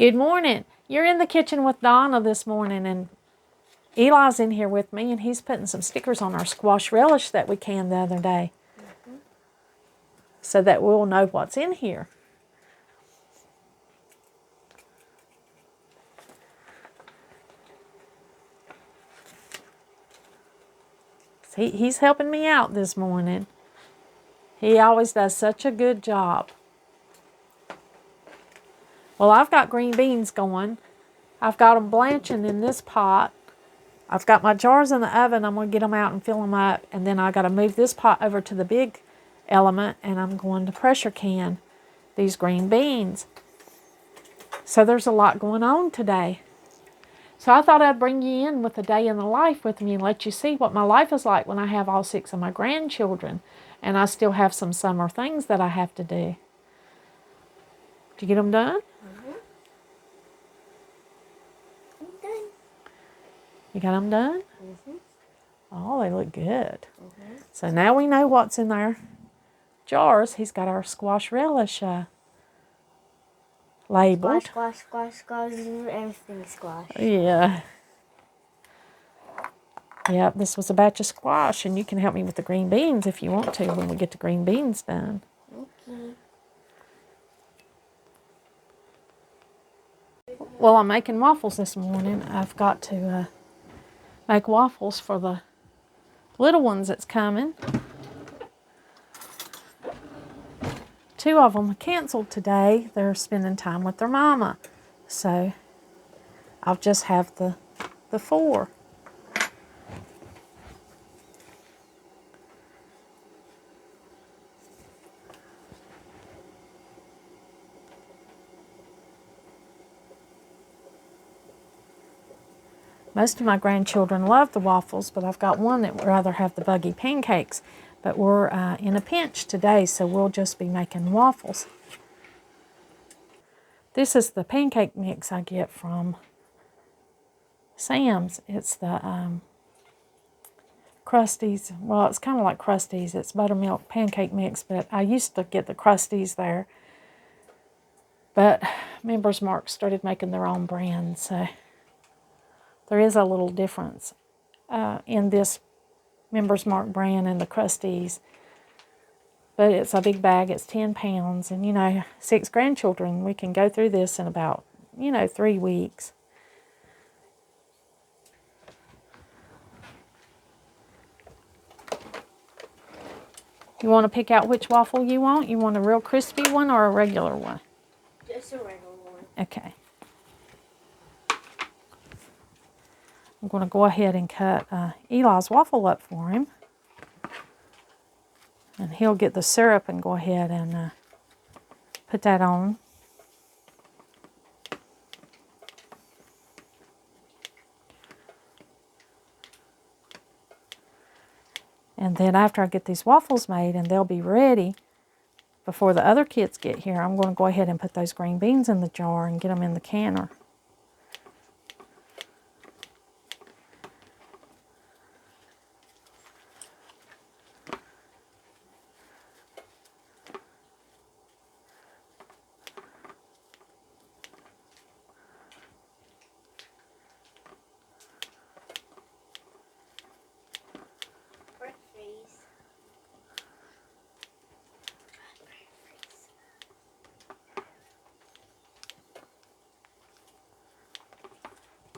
Good morning. You're in the kitchen with Donna this morning, and Eli's in here with me, and he's putting some stickers on our squash relish that we canned the other day so that we'll know what's in here. He's helping me out this morning. He always does such a good job. Well, I've got green beans going. I've got them blanching in this pot. I've got my jars in the oven. I'm going to get them out and fill them up. And then I got to move this pot over to the big element, and I'm going to pressure can these green beans. So there's a lot going on today. So I thought I'd bring you in with a day in the life with me and let you see what my life is like when I have all 6 of my grandchildren. And I still have some summer things that I have to do. Did you get them done? You got them done? Oh, they look good. So now we know what's in our jars. He's got our squash relish labeled. Squash, squash, squash, everything squash. Yeah. Yep, this was a batch of squash, and you can help me with the green beans if you want to when we get the green beans done. Okay. Well, I'm making waffles this morning. I've got to make waffles for the little ones that's coming. 2 of them canceled today. They're spending time with their mama. So I'll just have the 4. Most of my grandchildren love the waffles, but I've got one that would rather have the buggy pancakes. But we're in a pinch today, so we'll just be making waffles. This is the pancake mix I get from Sam's. It's the Krusteaz. Well, it's kind of like Krusteaz. It's buttermilk pancake mix, but I used to get the Krusteaz there. But Members Mark started making their own brand, so there is a little difference in this Members Mark brand and the Krusteaz. But it's a big bag. It's 10 pounds. And, 6 grandchildren, we can go through this in about, 3 weeks. You want to pick out which waffle you want? You want a real crispy one or a regular one? Just a regular one. Okay. I'm going to go ahead and cut Eli's waffle up for him. And he'll get the syrup and go ahead and put that on. And then after I get these waffles made and they'll be ready before the other kids get here, I'm going to go ahead and put those green beans in the jar and get them in the canner.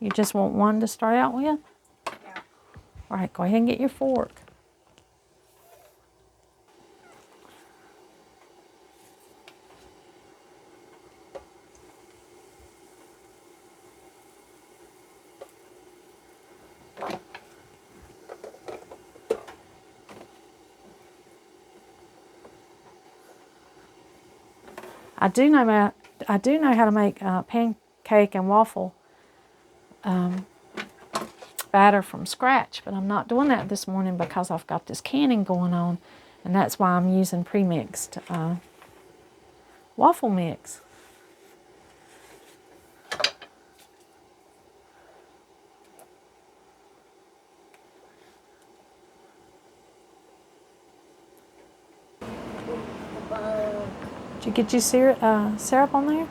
You just want one to start out with? Yeah. All right, go ahead and get your fork. I do know how to make pancake and waffle batter from scratch, but I'm not doing that this morning because I've got this canning going on, and that's why I'm using pre-mixed waffle mix. Did you get your syrup on there?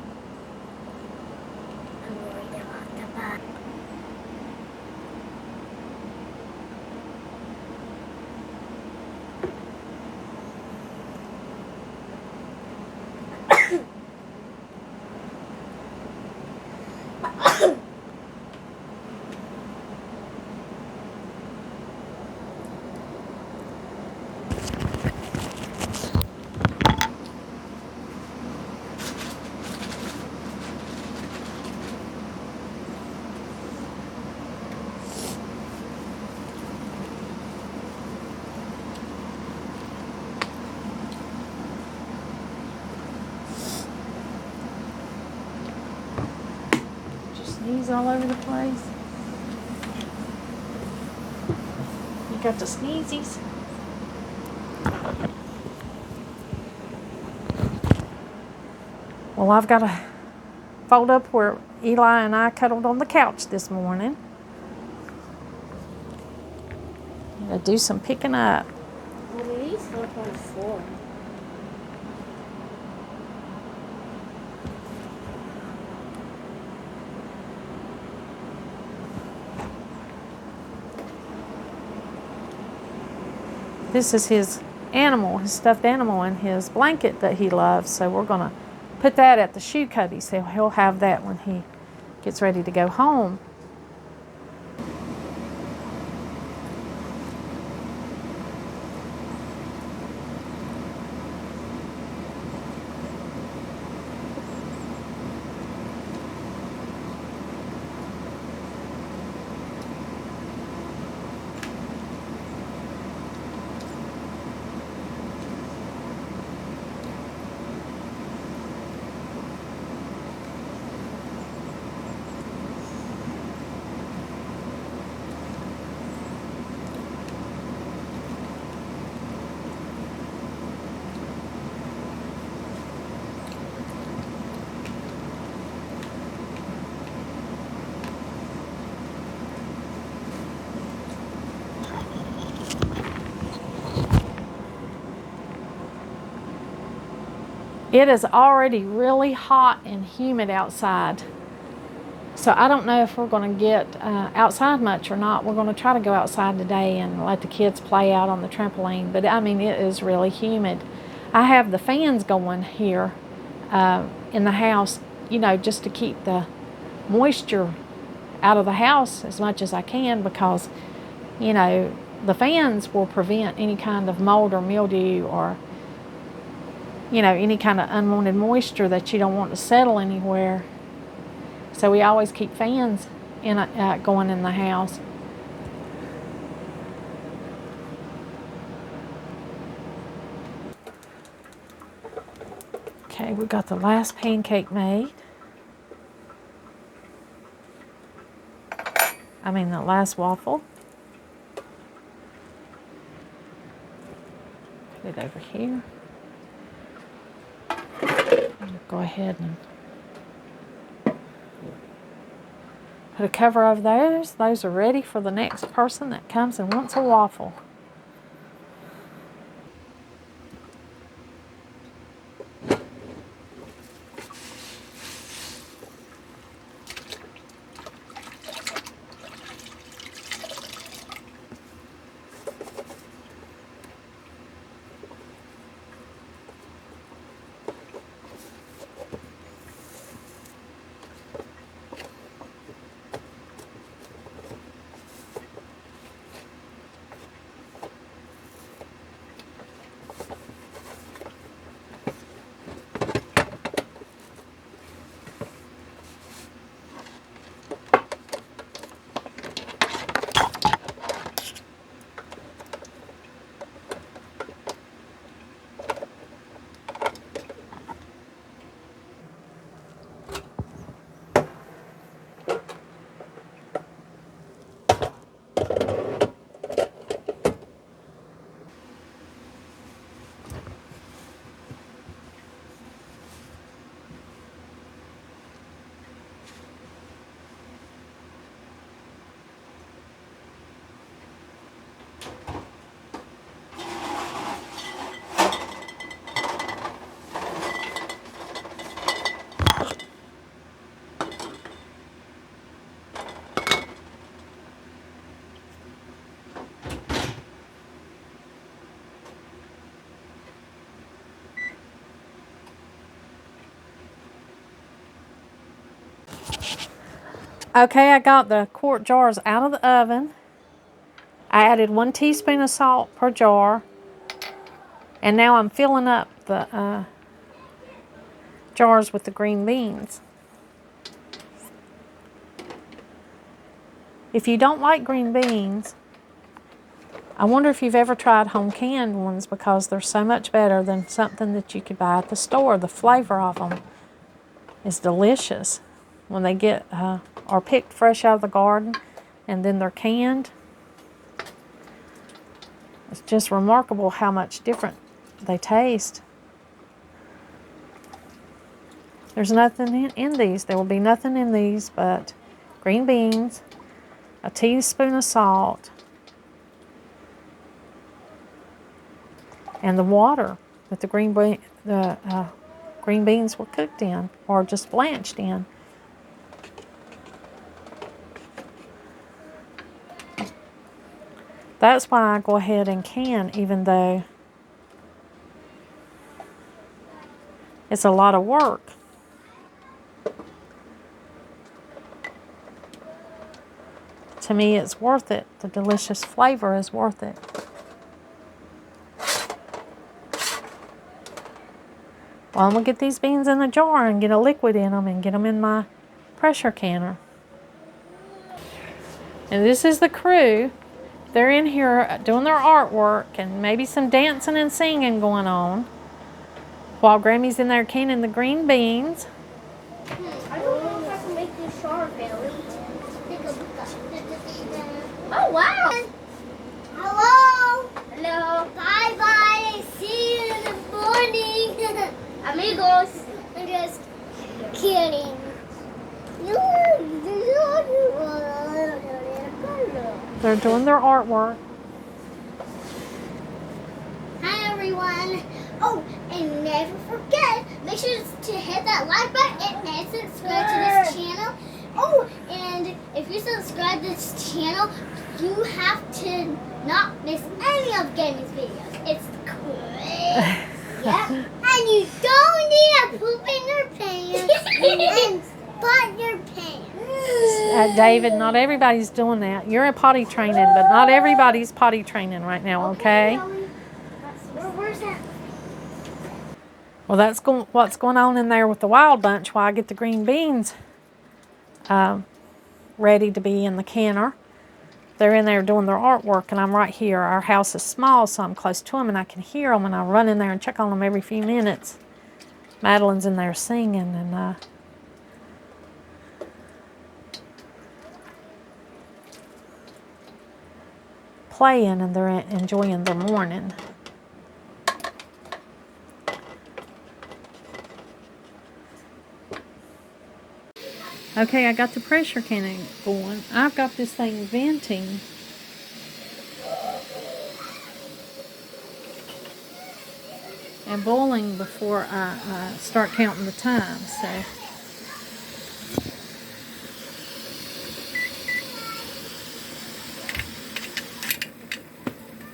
sneezes all over the place. You got the sneezies. Well, I've got to fold up where Eli and I cuddled on the couch this morning. Gotta do some picking up. Well, we slept on the floor. This is his animal, his stuffed animal, and his blanket that he loves. So we're going to put that at the shoe cubby. So he'll have that when he gets ready to go home. It is already really hot and humid outside. So I don't know if we're going to get outside much or not. We're going to try to go outside today and let the kids play out on the trampoline. But I mean, it is really humid. I have the fans going here in the house, you know, just to keep the moisture out of the house as much as I can, because, you know, the fans will prevent any kind of mold or mildew or, you know, any kind of unwanted moisture that you don't want to settle anywhere. So we always keep fans going in the house. Okay, we got the last pancake made. I mean the last waffle. Put it over here. Go ahead and put a cover over those. Those are ready for the next person that comes and wants a waffle. Okay, I got the quart jars out of the oven. I added 1 teaspoon of salt per jar. And now I'm filling up the jars with the green beans. If you don't like green beans, I wonder if you've ever tried home canned ones, because they're so much better than something that you could buy at the store. The flavor of them is delicious when they get are picked fresh out of the garden and then they're canned. It's just remarkable how much different they taste. There's nothing in these. There will be nothing in these but green beans, a teaspoon of salt, and the water that the green beans were cooked in or just blanched in. That's why I go ahead and can, even though it's a lot of work. To me, it's worth it. The delicious flavor is worth it. Well, I'm going to get these beans in a jar and get a liquid in them and get them in my pressure canner. And this is the crew. They're in here doing their artwork and maybe some dancing and singing going on while Grammy's in there canning the green beans. I don't know if I can make this sharp, Ellie. Oh, wow. Hello. Hello. Bye-bye. See you in the morning. Amigos. I'm just kidding. They're doing their artwork. Hi, everyone. Oh, and never forget, make sure to hit that like button and subscribe to this channel. Oh, and if you subscribe to this channel, you have to not miss any of Gammy's videos. It's great. Yeah. And you don't need to poop in your pants and spot your pants. David, not everybody's doing that. You're potty training, but not everybody's potty training right now, okay? Where's that? Well, that's what's going on in there with the Wild Bunch while I get the green beans ready to be in the canner. They're in there doing their artwork, and I'm right here. Our house is small, so I'm close to them, and I can hear them, and I run in there and check on them every few minutes. Madeline's in there singing, and playing, and they're enjoying their morning. Okay, I got the pressure canning going. I've got this thing venting. And boiling before I start counting the time, so.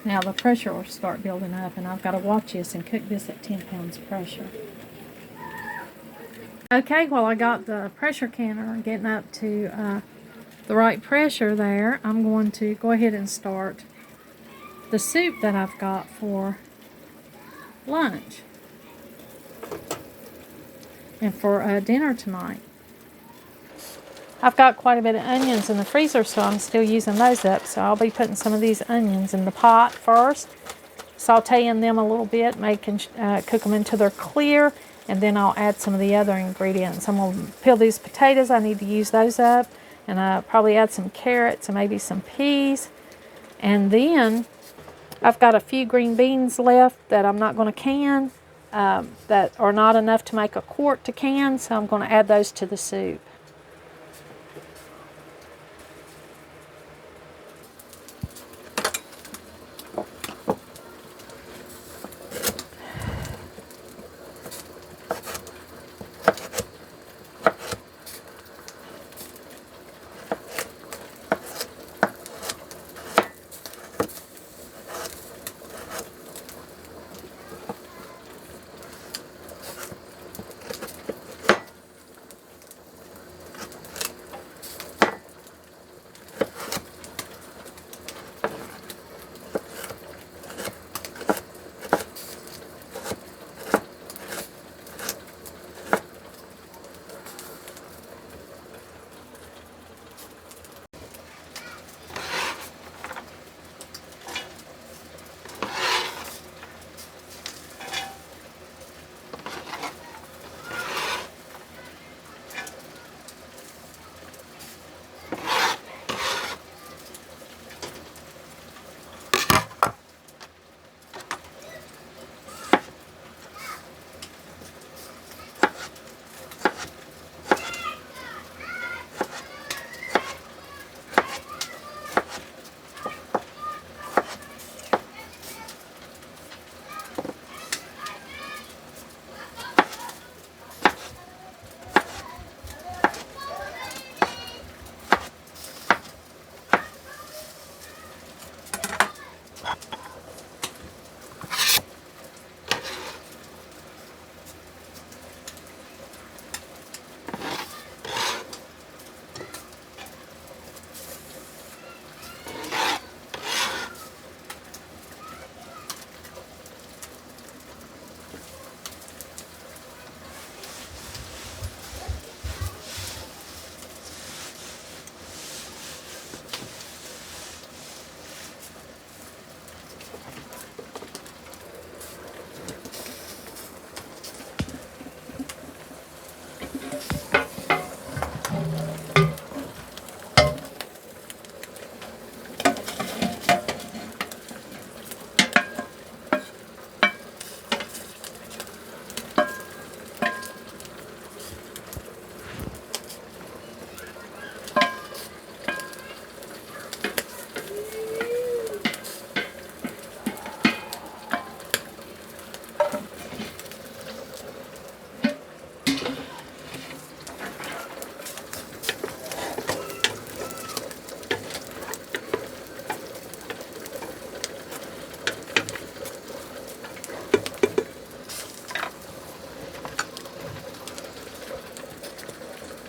Now the pressure will start building up, and I've got to watch this and cook this at 10 pounds pressure. Okay, well, I got the pressure canner getting up to the right pressure there. I'm going to go ahead and start the soup that I've got for lunch and for dinner tonight. I've got quite a bit of onions in the freezer, so I'm still using those up. So I'll be putting some of these onions in the pot first, sauteing them a little bit, cook them until they're clear, and then I'll add some of the other ingredients. I'm going to peel these potatoes. I need to use those up, and I'll probably add some carrots and maybe some peas. And then I've got a few green beans left that I'm not going to can, that are not enough to make a quart to can, so I'm going to add those to the soup.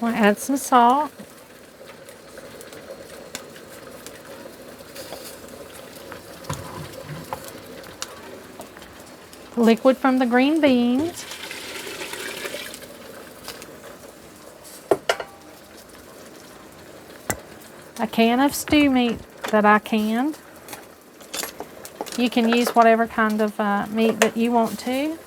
I'm going to add some salt. Liquid from the green beans. A can of stew meat that I canned. You can use whatever kind of meat that you want to.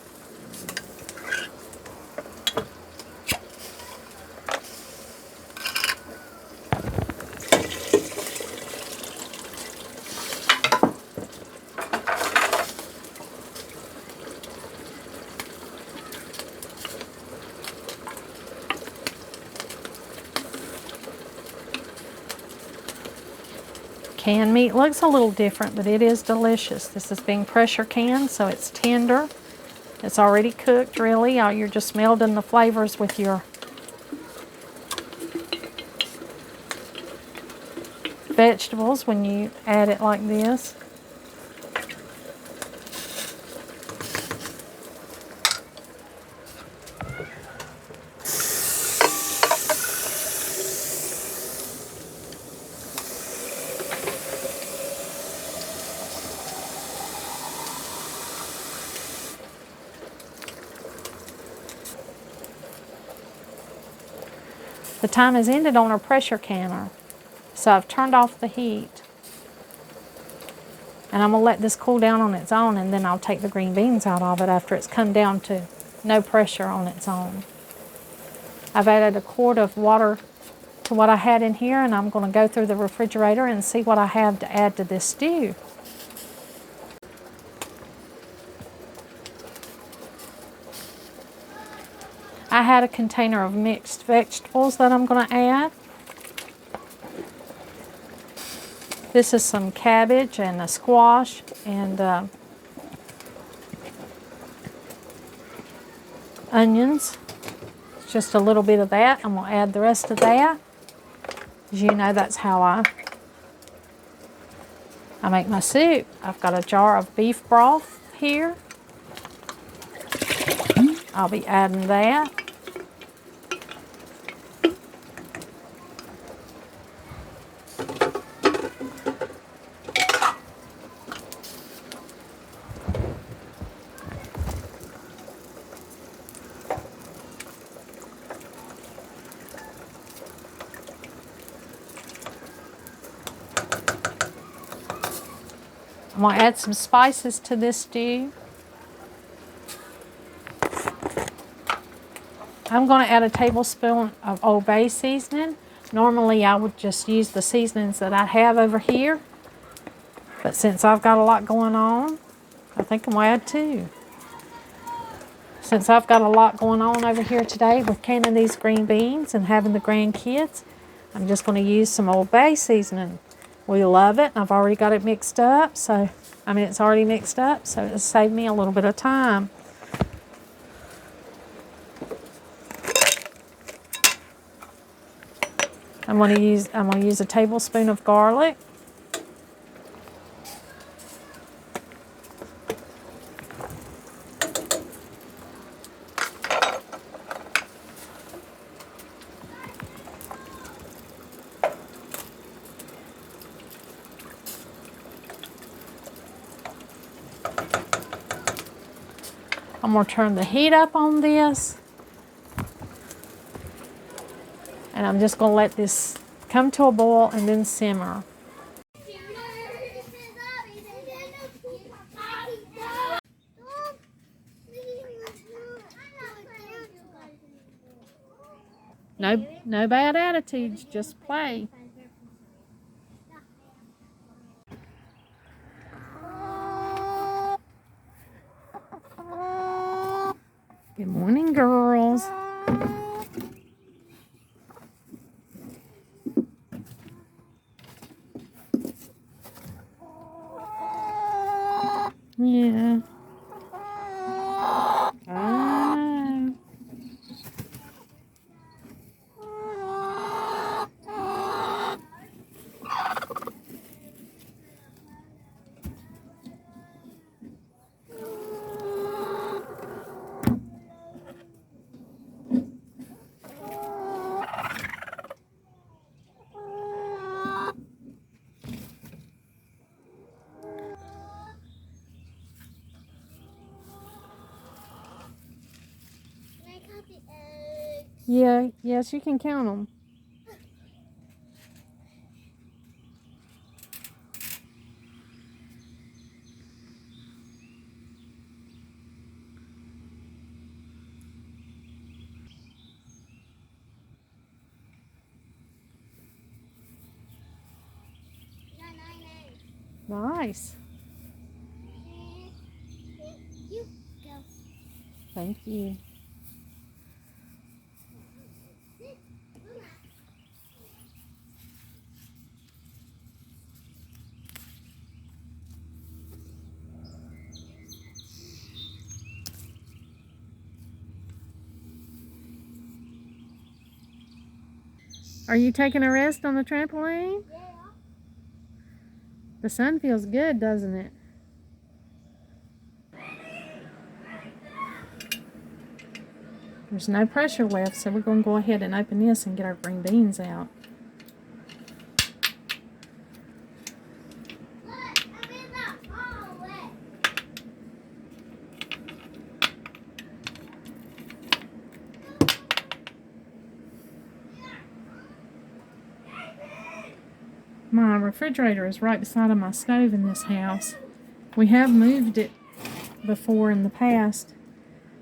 Canned meat looks a little different, but it is delicious. This is being pressure canned, so it's tender. It's already cooked, really. You're just melding the flavors with your vegetables when you add it like this. The time has ended on our pressure canner, so I've turned off the heat. And I'm going to let this cool down on its own, and then I'll take the green beans out of it after it's come down to no pressure on its own. I've added a quart of water to what I had in here, and I'm going to go through the refrigerator and see what I have to add to this stew. I had a container of mixed vegetables that I'm going to add. This is some cabbage and a squash and onions. Just a little bit of that. I'm going to add the rest of that. As you know, that's how I make my soup. I've got a jar of beef broth here. I'll be adding that. I'm going to add some spices to this stew. I'm going to add a tablespoon of Old Bay seasoning. Normally I would just use the seasonings that I have over here. But since I've got a lot going on, I think I'm going to add two. Since I've got a lot going on over here today with canning these green beans and having the grandkids, I'm just going to use some Old Bay seasoning. We love it. I've already got it mixed up, so it's already mixed up, so it'll save me a little bit of time. I'm going to use a tablespoon of garlic. I'm going to turn the heat up on this. And I'm just going to let this come to a boil and then simmer. No bad attitudes, just play. Good morning, girls. Yeah. Yeah, yes, you can count them. Got 9 eggs. Nice. You go. Thank you. Are you taking a rest on the trampoline? Yeah. The sun feels good, doesn't it? There's no pressure left, so we're going to go ahead and open this and get our green beans out. Look, I'm in the hallway. My refrigerator is right beside of my stove in this house. We have moved it before in the past,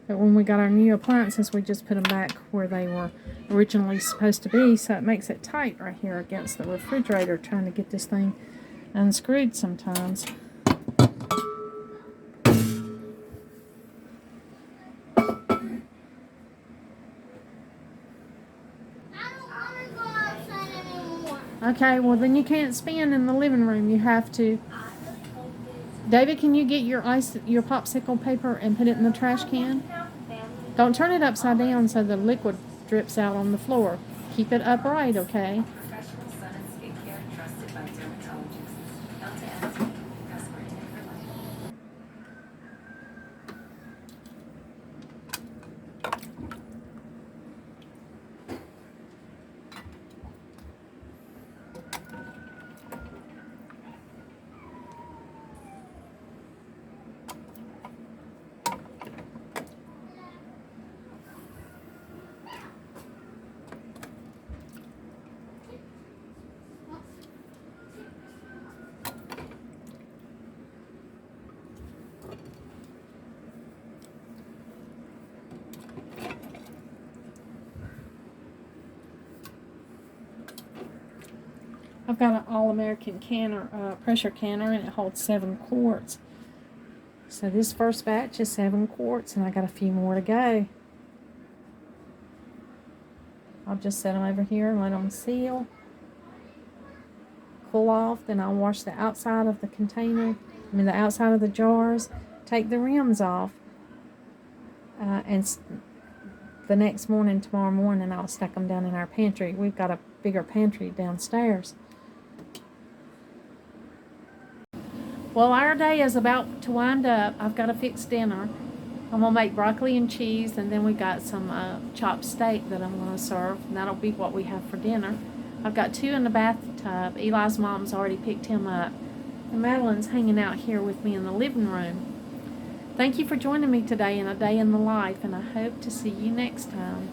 but when we got our new appliances, we just put them back where they were originally supposed to be, so it makes it tight right here against the refrigerator, trying to get this thing unscrewed sometimes. I don't want to go outside anymore. Okay, well then you can't spin in the living room. You have to. David, can you get your popsicle paper and put it in the trash can? Don't turn it upside down so the liquid drips out on the floor. Keep it upright, okay? Professional sun and skincare trusted by dermatologists. Delta Anti, customer intent for life. I've got an All-American canner, pressure canner, and it holds 7 quarts. So this first batch is 7 quarts, and I got a few more to go. I'll just set them over here and let them seal, cool off. Then I'll wash the outside of the container, the outside of the jars, take the rims off, and the next morning, tomorrow morning, I'll stack them down in our pantry. We've got a bigger pantry downstairs. Well, our day is about to wind up. I've got to fix dinner. I'm going to make broccoli and cheese, and then we got some chopped steak that I'm going to serve, and that'll be what we have for dinner. I've got 2 in the bathtub. Eli's mom's already picked him up, and Madeline's hanging out here with me in the living room. Thank you for joining me today in A Day in the Life, and I hope to see you next time.